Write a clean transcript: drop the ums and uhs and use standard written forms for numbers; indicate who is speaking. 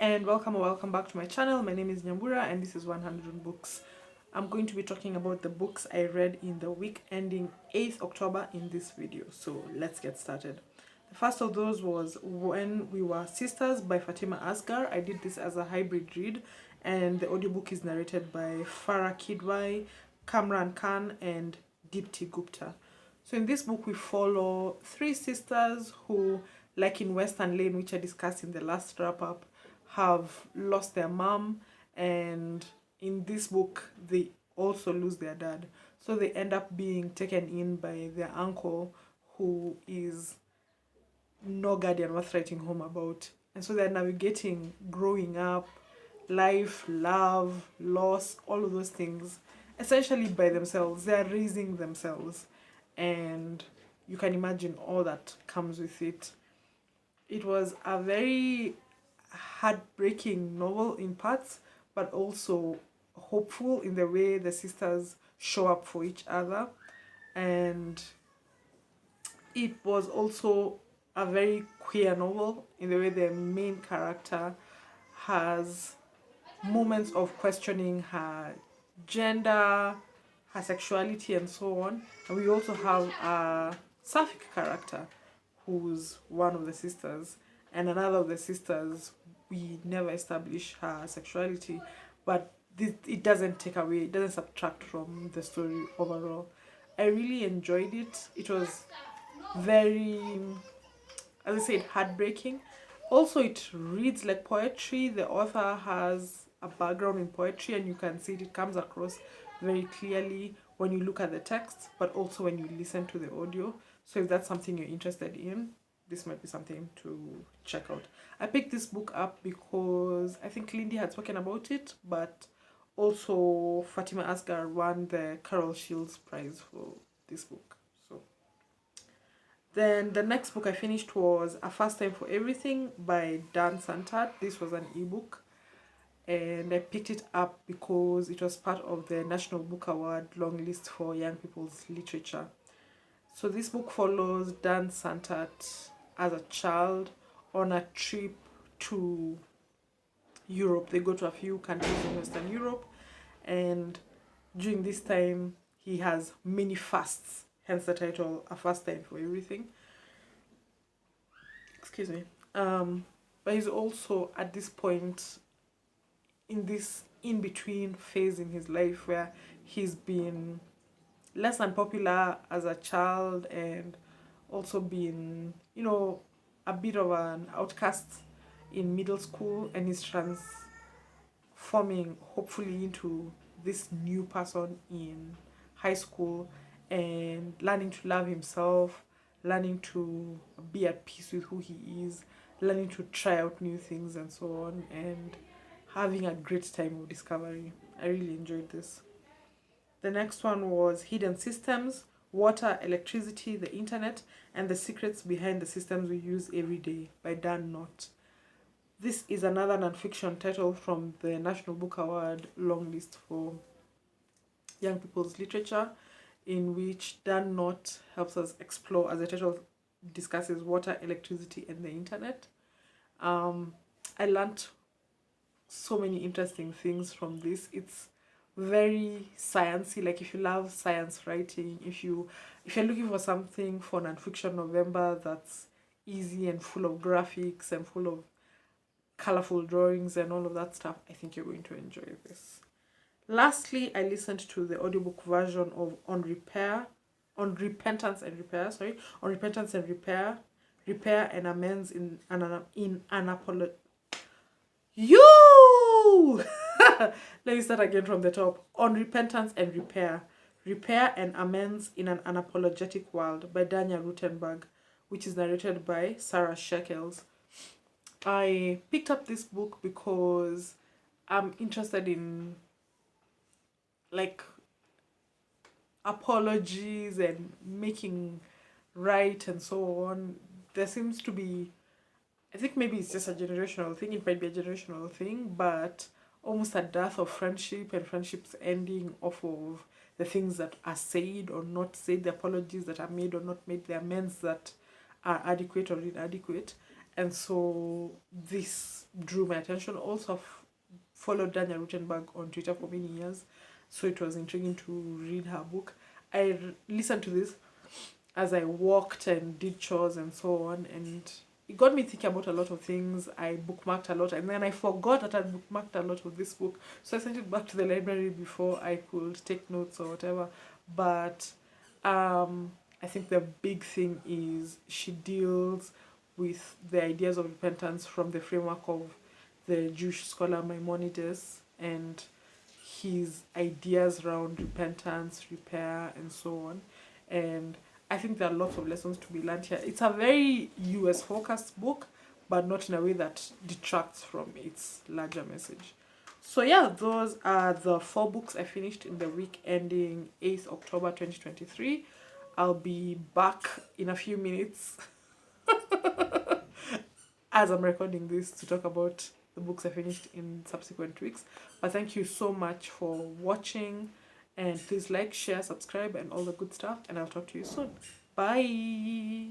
Speaker 1: and welcome or welcome back to my channel. My name is Nyambura and this is 100 Books. I'm going to be talking about the books I read in the week ending 8th October in this video. So let's get started. The first of those was When We Were Sisters by Fatima Asghar. I did this as a hybrid read and the audiobook is narrated by Farah Kidwai, Kamran Khan and Deepti Gupta. So in this book we follow three sisters who, like in Western Lane, which I discussed in the last wrap-up, have lost their mom, and in this book they also lose their dad. So they end up being taken in by their uncle, who is no guardian worth writing home about. And so they're navigating growing up, life, love, loss, all of those things, essentially by themselves. They're raising themselves. And you can imagine all that comes with it. It was a very heartbreaking novel in parts, but also hopeful in the way the sisters show up for each other. And it was also a very queer novel in the way the main character has moments of questioning her gender, her sexuality, and so on. And we also have a Sapphic character who's one of the sisters, and another of the sisters, we never establish her sexuality, but it doesn't take away, it doesn't subtract from the story overall. I really enjoyed it. It was very, as I said, heartbreaking. Also, it reads like poetry. The author has a background in poetry, and you can see it comes across very clearly when you look at the text, but also when you listen to the audio. So if that's something you're interested in, this might be something to check out. I picked this book up because I think Lindy had spoken about it, but also Fatima Asghar won the Carol Shields Prize for this book. So then the next book I finished was A First Time for Everything by Dan Santat. This was an ebook, and I picked it up because it was part of the National Book Award long list for young people's literature. So this book follows Dan Santat as a child on a trip to Europe. They go to a few countries in Western Europe, and during this time he has many fasts, hence the title A First Time for Everything. Excuse me. But he's also at this point in this in-between phase in his life where he's been less than popular as a child and also been, a bit of an outcast in middle school, and he's transforming hopefully into this new person in high school and learning to love himself, learning to be at peace with who he is, learning to try out new things and so on, and having a great time of discovery. I really enjoyed this. The next one was Hidden Systems, Water, Electricity, the Internet, and the Secrets Behind the Systems We Use Every Day by Nott. This is another non-fiction title from the National Book Award long list for young people's literature, in which Nott helps us explore, as the title discusses, water, electricity, and the internet. I learned so many interesting things from this. It's very sciencey. Like, if you love science writing, if you're looking for something for non-fiction November that's easy and full of graphics and full of colorful drawings and all of that stuff, I think you're going to enjoy this. Lastly, I listened to the audiobook version of On Repentance and Repair, Repair and Amends in an Apology. Let me start again from the top. On Repentance and Repair, Repair and Amends in an Unapologetic World by Ruttenberg, which is narrated by Sarah Shekels. I picked up this book because I'm interested in, like, apologies and making right and so on. There seems to be, I think maybe it's just a generational thing, it might be a generational thing, but almost a death of friendship and friendships ending off of the things that are said or not said, the apologies that are made or not made, the amends that are adequate or inadequate. and so this drew my attention. Also, I've followed Daniel Ruttenberg on Twitter for many years, so it was intriguing to read her book. Listened to this as I walked and did chores and so on, and it got me thinking about a lot of things. I bookmarked a lot, and then I forgot that I bookmarked a lot of this book, so I sent it back to the library before I could take notes or whatever. But I think the big thing is she deals with the ideas of repentance from the framework of the Jewish scholar Maimonides and his ideas around repentance, repair, and so on. And I think there are lots of lessons to be learned here. It's a very US focused book, but not in a way that detracts from its larger message. So, yeah, those are the 4 books I finished in the week ending 8th October 2023. I'll be back in a few minutes as I'm recording this to talk about the books I finished in subsequent weeks. But thank you so much for watching, and please like, share, subscribe, and all the good stuff. And I'll talk to you soon. Bye.